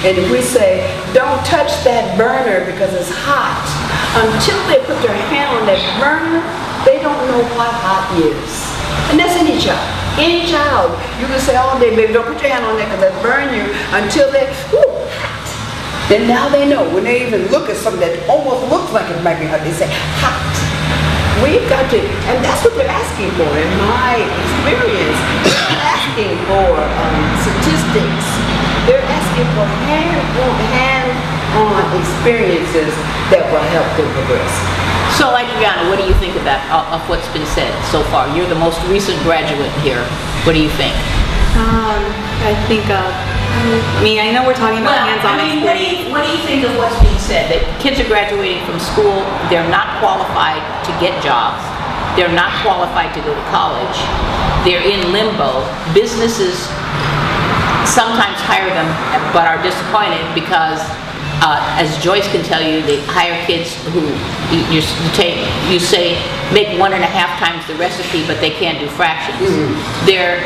And if we say, don't touch that burner because it's hot, until they put their hand on that burner, they don't know what hot is. And that's any child. Any child. You can say all day, baby, don't put your hand on that because it'll burn you, until they, ooh, hot. Then now they know. When they even look at something that almost looks like it might be hot, they say, hot. We've got to, and that's what they're asking for. In my experience, they're asking for statistics. They're asking for hand-on experiences that will help them progress. So, Adriana, what do you think about of what's been said so far? You're the most recent graduate here. What do you think? I think I know we're talking about hands-on experience. What do you think of what's being said? That kids are graduating from school, they're not qualified to get jobs, they're not qualified to go to college, they're in limbo. Businesses sometimes hire them but are disappointed because, as Joyce can tell you, they hire kids who you say make 1.5 times the recipe, but they can't do fractions. Their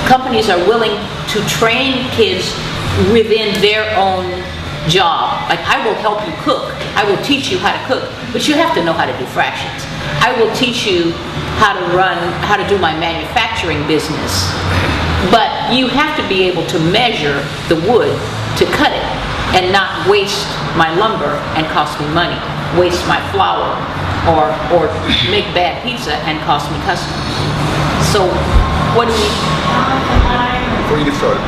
companies are willing to train kids within their own job. Like, I will help you cook, I will teach you how to cook, but you have to know how to do fractions. I will teach you how to do my manufacturing business, but you have to be able to measure the wood to cut it and not waste my lumber and cost me money, waste my flour, or make bad pizza and cost me customers. So what do we... Before you get started,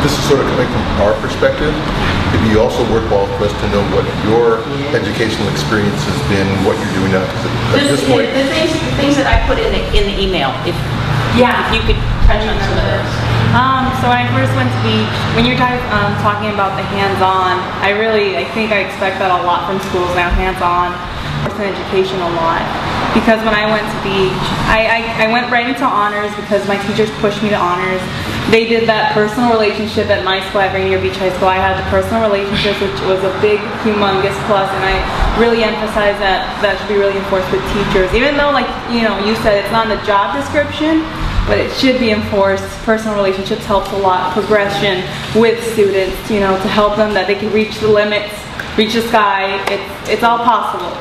this is sort of coming from our perspective. It'd be also worthwhile for us to know what your educational experience has been, what you're doing now. Because at this point, the things that I put in the email. If you could touch on some of those. So when I first went to Beach, when you're talking about the hands-on, I think I expect that a lot from schools now, hands-on, in education a lot. Because when I went to Beach, I went right into honors because my teachers pushed me to honors. They did that personal relationship at my school, at Rainier Beach High School. I had the personal relationships, which was a big, humongous plus, and I really emphasize that should be really enforced with teachers. Even though, like, you said it's not in the job description, but it should be enforced. Personal relationships helps a lot. Progression with students, to help them that they can reach the limits, reach the sky. It's all possible.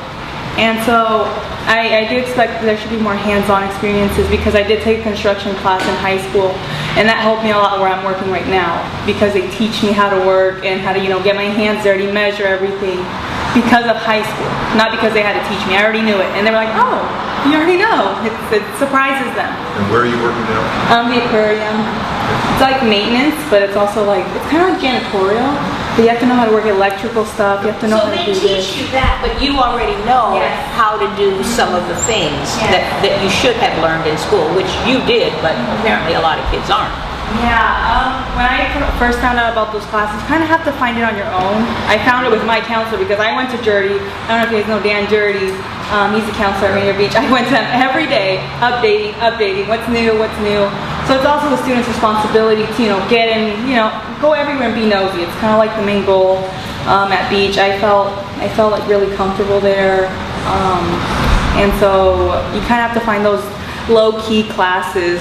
And so I do expect there should be more hands-on experiences, because I did take a construction class in high school, and that helped me a lot where I'm working right now, because they teach me how to work and how to get my hands dirty, measure everything, because of high school, not because they had to teach me. I already knew it, and they were like, oh, you already know. It surprises them. and where are you working now? The aquarium. It's like maintenance, but it's also it's kind of like janitorial. But you have to know how to work electrical stuff. You have to know how to do this. So they teach you that, but you already know how to do some of the things that you should have learned in school, which you did, but apparently a lot of kids aren't. Yeah, when I first found out about those classes, you kind of have to find it on your own. I found it with my counselor because I went to Jurdy. I don't know if you guys know Dan Jurdy. He's a counselor at Rainier Beach. I went to him every day, updating, what's new. So it's also the student's responsibility to, get in, go everywhere and be nosy. It's kind of like the main goal at Beach. I felt like really comfortable there. And so you kind of have to find those low-key classes,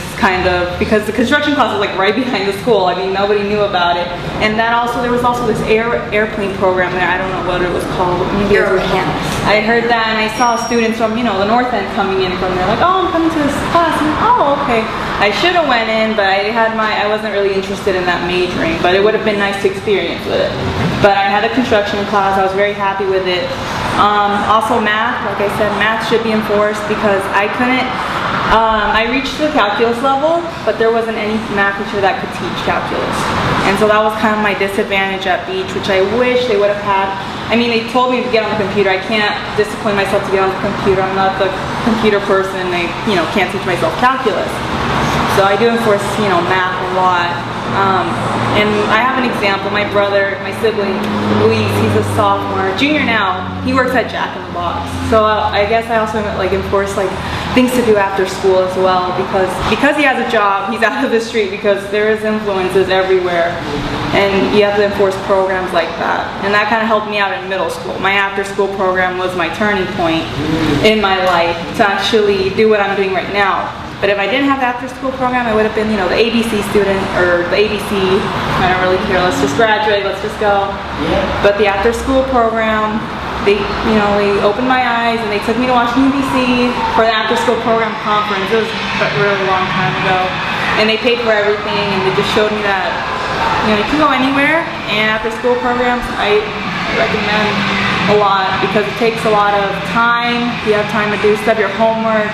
because the construction class was right behind the school. I mean, nobody knew about it. And there was also this airplane program there. I don't know what it was called. Maybe I heard that, and I saw students from the north end coming in from there, like, oh, I'm coming to this class. And, oh, okay. I should have went in, but I wasn't really interested in that majoring. But it would have been nice to experience with it. But I had a construction class. I was very happy with it. Also math, like I said, math should be enforced, because I couldn't. I reached the calculus level, but there wasn't any math teacher that could teach calculus. And so that was kind of my disadvantage at Beach, which I wish they would have had. I mean, they told me to get on the computer. I can't discipline myself to get on the computer. I'm not the computer person. I, can't teach myself calculus. So I do enforce, math a lot. And I have an example. My brother, my sibling, Luis, he's a sophomore, junior now. He works at Jack in the Box. So I guess I also enforce things to do after school as well, because he has a job. He's out of the street, because there is influences everywhere, and you have to enforce programs like that. And that kind of helped me out in middle school. My after school program was my turning point in my life to actually do what I'm doing right now. But if I didn't have the after-school program, I would have been, you know, the ABC student or the ABC. I don't really care. Let's just graduate. Let's just go. Yeah. But the after-school program, they opened my eyes and they took me to Washington D.C. for the after-school program conference. It was a really long time ago, and they paid for everything, and they just showed me that, you know, you can go anywhere. And after-school programs, I recommend a lot because it takes a lot of time. You have time to do stuff, your homework.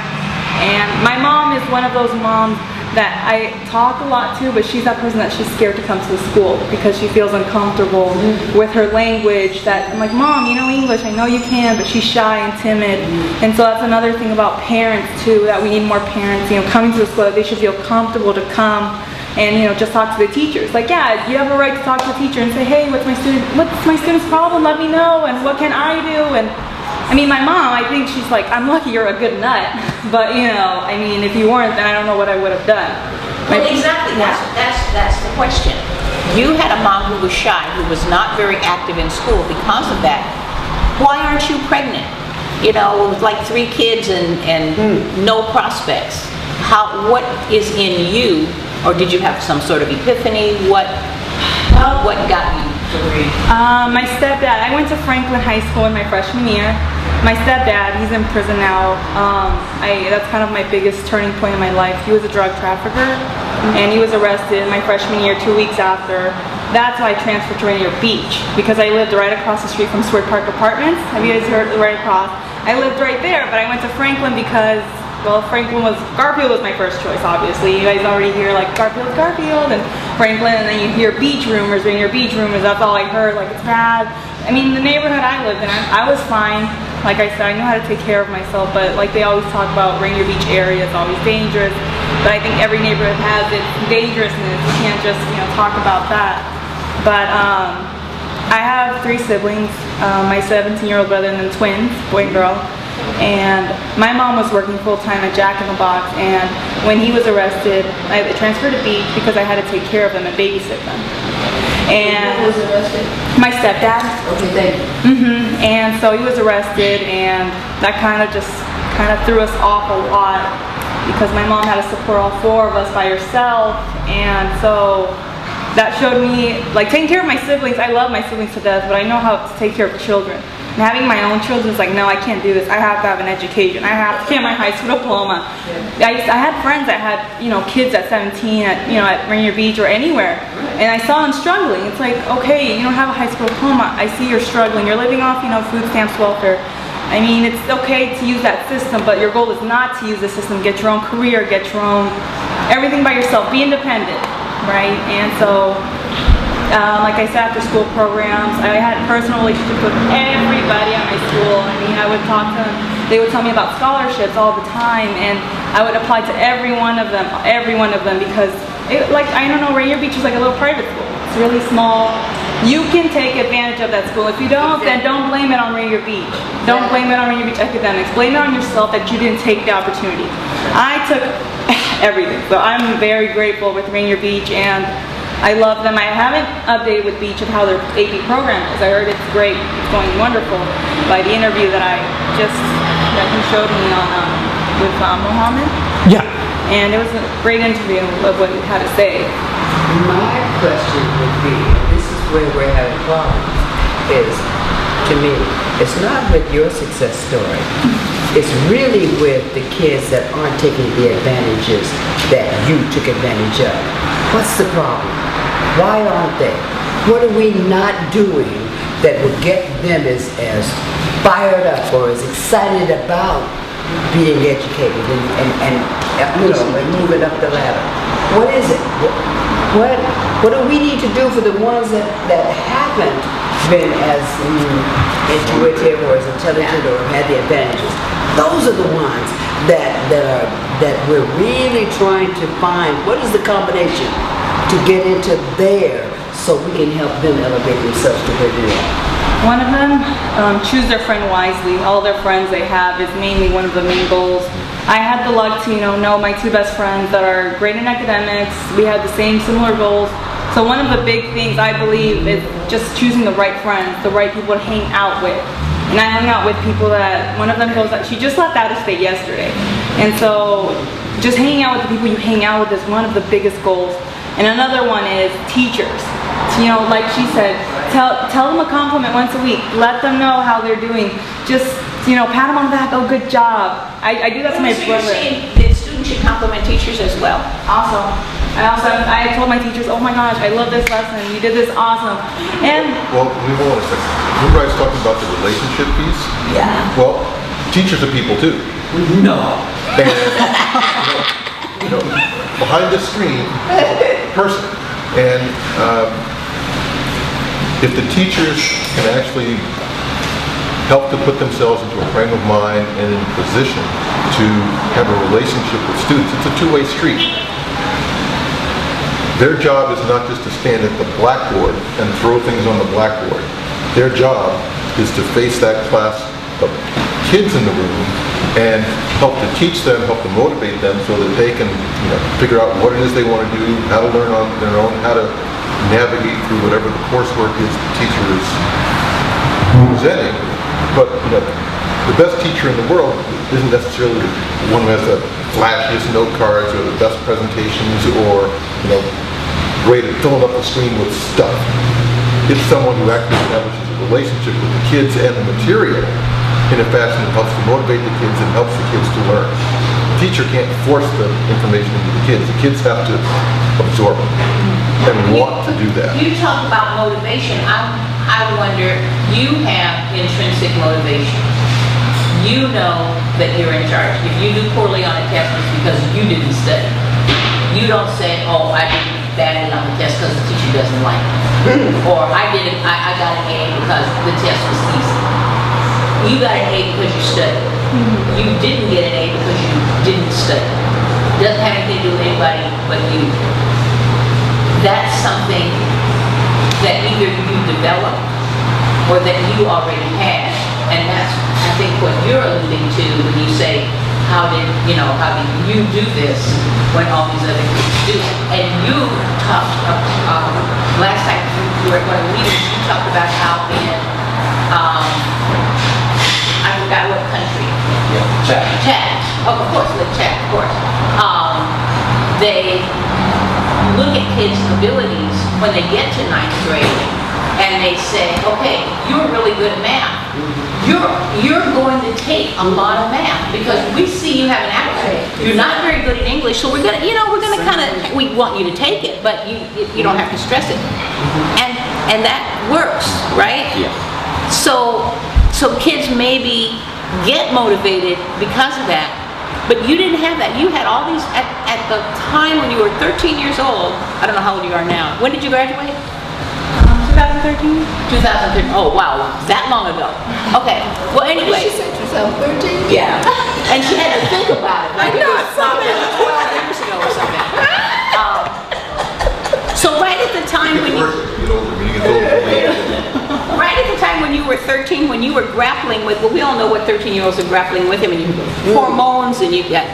And my mom is one of those moms that I talk a lot to, but she's that person that she's scared to come to the school because she feels uncomfortable with her language. That I'm like, Mom, you know English, I know you can, but she's shy and timid. And so that's another thing about parents too, that we need more parents, you know, coming to the school, that they should feel comfortable to come and, you know, just talk to the teachers. Like, yeah, you have a right to talk to the teacher and say, hey, what's my student's problem? Let me know, and what can I do? And I mean, my mom, I think she's like, I'm lucky you're a good nut, but you know, I mean, if you weren't, then I don't know what I would have done. Well, exactly. That's the question. You had a mom who was shy, who was not very active in school because of that. Why aren't you pregnant? You know, with like 3 kids and no prospects. What is in you, or did you have some sort of epiphany? What got you to read? My stepdad, I went to Franklin High School in my freshman year. My stepdad, he's in prison now. That's kind of my biggest turning point in my life. He was a drug trafficker, and he was arrested in my freshman year 2 weeks after. That's why I transferred to Rainier Beach, because I lived right across the street from Stewart Park Apartments. Have you guys heard? Right across. I lived right there, but I went to Franklin because, well, Garfield was my first choice, obviously. You guys already hear like Garfield, and Franklin, and then you hear beach rumors, Rainier Beach rumors. That's all I heard, like it's bad. I mean, the neighborhood I lived in, I was fine. Like I said, I knew how to take care of myself, but like they always talk about Rainier Beach area, it's always dangerous. But I think every neighborhood has its dangerousness. You can't just, you know, talk about that. But I have 3 siblings, my 17-year-old brother and then twins, boy and girl. And my mom was working full-time at Jack in the Box, and when he was arrested, I transferred to Beach because I had to take care of them and babysit them. And who was arrested? My stepdad. Okay, thank you. And so he was arrested, and that kind of threw us off a lot because my mom had to support all 4 of us by herself, and so that showed me, like, taking care of my siblings. I love my siblings to death, but I know how to take care of children. And having my own children is like, no, I can't do this. I have to have an education. I have to get my high school diploma. I had friends that had, you know, kids at 17 at, you know, at Rainier Beach or anywhere, and I saw them struggling. It's like, okay, you don't have a high school diploma. I see you're struggling. You're living off, you know, food stamps, welfare. I mean, it's okay to use that system, but your goal is not to use the system. Get your own career, get your own everything by yourself. Be independent, right? And so, like I said, after school programs, I had personal relationships with everybody at my school. I mean, I would talk to them. They would tell me about scholarships all the time, and I would apply to every one of them because, I don't know, Rainier Beach is like a little private school. It's really small. You can take advantage of that school. If you don't, then don't blame it on Rainier Beach. Don't blame it on Rainier Beach academics. Blame it on yourself that you didn't take the opportunity. I took everything, so I'm very grateful with Rainier Beach, and I love them. I haven't updated with Beach of how their AP program is. I heard it's great. It's going wonderful by the interview that he showed me on with Mohammed. Yeah. And it was a great interview of what he had to say. My question would be, and this is where we're having problems, is, to me, it's not with your success story. It's really with the kids that aren't taking the advantages that you took advantage of. What's the problem? Why aren't they? What are we not doing that would get them as fired up or as excited about being educated and moving up the ladder? What is it? What do we need to do for the ones that haven't been as intuitive or as intelligent or had the advantages? Those are the ones that we're really trying to find. What is the combination to get into there so we can help them elevate themselves to where they are? One of them, choose their friend wisely. All their friends they have is mainly one of the main goals. I had the luck to, know my 2 best friends that are great in academics. We had the same similar goals. So one of the big things I believe is just choosing the right friends, the right people to hang out with. And I hung out with people that, one of them goes, she just left out of state yesterday. And so just hanging out with the people you hang out with is one of the biggest goals. And another one is teachers. You know, like she said, tell them a compliment once a week. Let them know how they're doing. Just, you know, pat them on the back, oh, good job. I do that to my So you're brother. saying that students should compliment teachers as well? Awesome. I told my teachers, oh my gosh, I love this lesson. You did this awesome. And Well, we hold on a second. Remember I was talking about the relationship piece? Yeah. Well, teachers are people too. No. And, you know, behind the screen, person. And if the teachers can actually help to put themselves into a frame of mind and in a position to have a relationship with students, it's a two-way street. Their job is not just to stand at the blackboard and throw things on the blackboard. Their job is to face that class of kids in the room and help to teach them, help to motivate them so that they can, you know, figure out what it is they want to do, how to learn on their own, how to navigate through whatever the coursework is the teacher is presenting. But, you know, the best teacher in the world isn't necessarily one who has the flashiest note cards or the best presentations or, you know, great at filling up the screen with stuff. It's someone who actually establishes a relationship with the kids and the material in a fashion that helps to motivate the kids and helps the kids to learn. The teacher can't force the information into the kids. The kids have to absorb it and want to do that. You talk about motivation. I wonder, you have intrinsic motivation. You know that you're in charge. If you do poorly on a test, it's because you didn't study. You don't say, oh, I did badly on the test because the teacher doesn't like it. Or I got an A because the test was easy. You got an A because you studied. You didn't get an A because you didn't study. Doesn't have anything to do with anybody but you. That's something that either you developed or that you already had. And that's, I think, what you're alluding to when you say, how did you do this when all these other kids do it? And you talked, last time you were at one of the meetings, you talked about how in, I forgot what country. Chad. Oh, of course, with Chad, of course. They look at kids' abilities when they get to 9th grade, and they say, okay, you're really good at math. You're going to take a lot of math because we see you have an aptitude. You're not very good at English, so we want you to take it, but you don't have to stress it. And that works, right? Yeah. So kids maybe get motivated because of that, but you didn't have that. You had all these, at the time when you were 13 years old, I don't know how old you are now. When did you graduate? 2013? 2013. Oh, wow. That long ago. Okay. Well, anyway. She said 2013? Yeah. And she had to think about it. Like I know, I saw it was 12 years ago or something. So right at the time when right at the time when you were 13, when you were grappling with, well, we all know what 13-year-olds are grappling with. I mean, hormones, and you got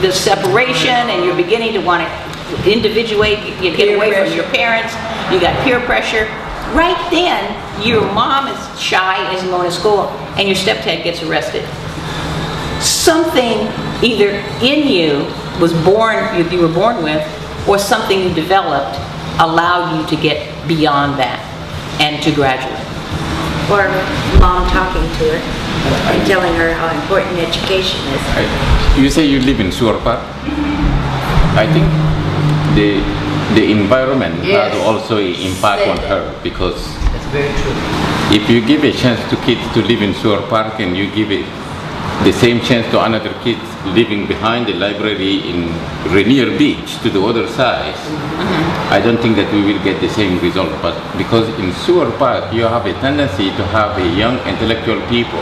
the separation, and you're beginning to want to individuate, you get away from your parents, you got peer pressure. Right then, your mom is shy and isn't going to school, and your stepdad gets arrested. Something either in you was born, you were born with, or something you developed allowed you to get beyond that and to graduate. Or mom talking to her and telling her how important education is. You say you live in Sewer Park? I think the environment Yes. has also an impact on her, because That's very true. if you give a chance to kids to live in Sewer Park and you give it the same chance to another kids living behind the library in Rainier Beach to the other side, I don't think that we will get the same result. But because in Sewer Park you have a tendency to have a young intellectual people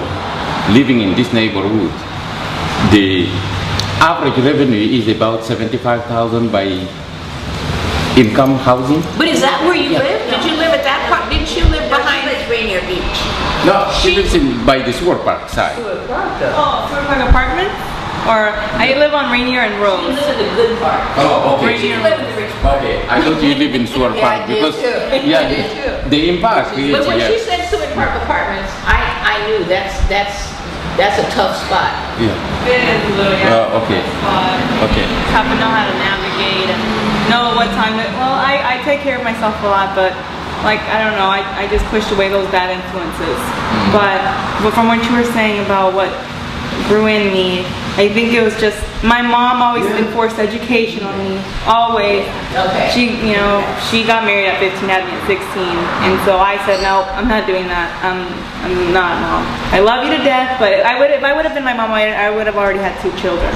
living in this neighborhood. The average revenue is about $75,000 by income housing. But is that where you live? Did you live at that part? Didn't you live behind? It's Rainier Beach. No, she lives by the Sewer Park side. Oh, Sewer Park apartment? Or I live on Rainier and You Rose. live in the good part. Oh, okay. You live in the rich part. Okay, I thought you live in Sewer Park because yeah, the impact is But when she said Seward Park Apartments, I high noon, that's a tough spot. Yeah. It is a little, yeah. Okay. Okay. Have to know how to navigate and know what time well, I take care of myself a lot, but like, I don't know, I just pushed away those bad influences. But from what you were saying about what grew in me, I think it was just, my mom always enforced education on me, always. Okay. She got married at 15, had me at 16, and so I said, no, I'm not doing that. I'm not, Mom. I love you to death, but if I would have been my mom, I would have already had 2 children.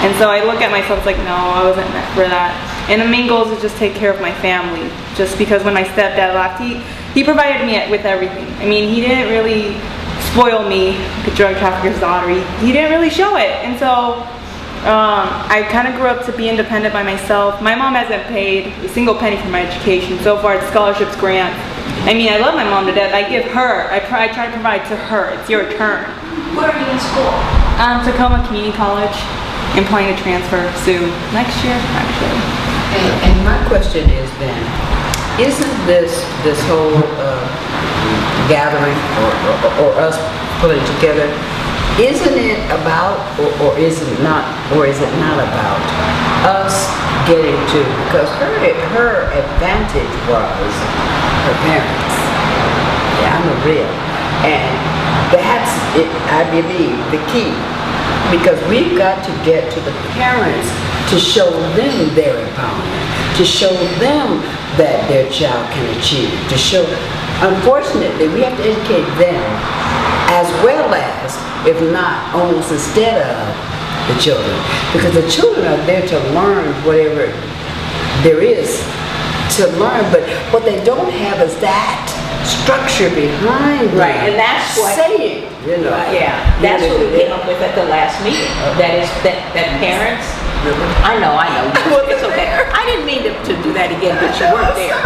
And so I look at myself, it's like, no, I wasn't meant for that. And the main goal is to just take care of my family, just because when my stepdad left, he provided me with everything. I mean, he didn't really spoil me, the drug trafficker's daughter. He didn't really show it. And so I kind of grew up to be independent by myself. My mom hasn't paid a single penny for my education. So far, it's scholarships, grants. I mean, I love my mom to death. I give her, I try to provide to her. It's your turn. Where are you in school? Tacoma Community College. I'm planning to transfer soon. Next year, actually. And my question is then, isn't this whole gathering or us putting together, isn't it about or is it not about us getting to, because her advantage was her parents. Yeah, I'm a real, and that's it, I believe, the key, because we've got to get to the parents to show them their empowerment, to show them that their child can achieve, to show, unfortunately, we have to educate them as well as, if not almost instead of, the children. Because the children are there to learn whatever there is to learn, but what they don't have is that structure behind them. Right, and that's what, saying, yeah, that's what we came up with at the last meeting. That is, that parents, I know, it's okay. I didn't mean to do that again, but you weren't there.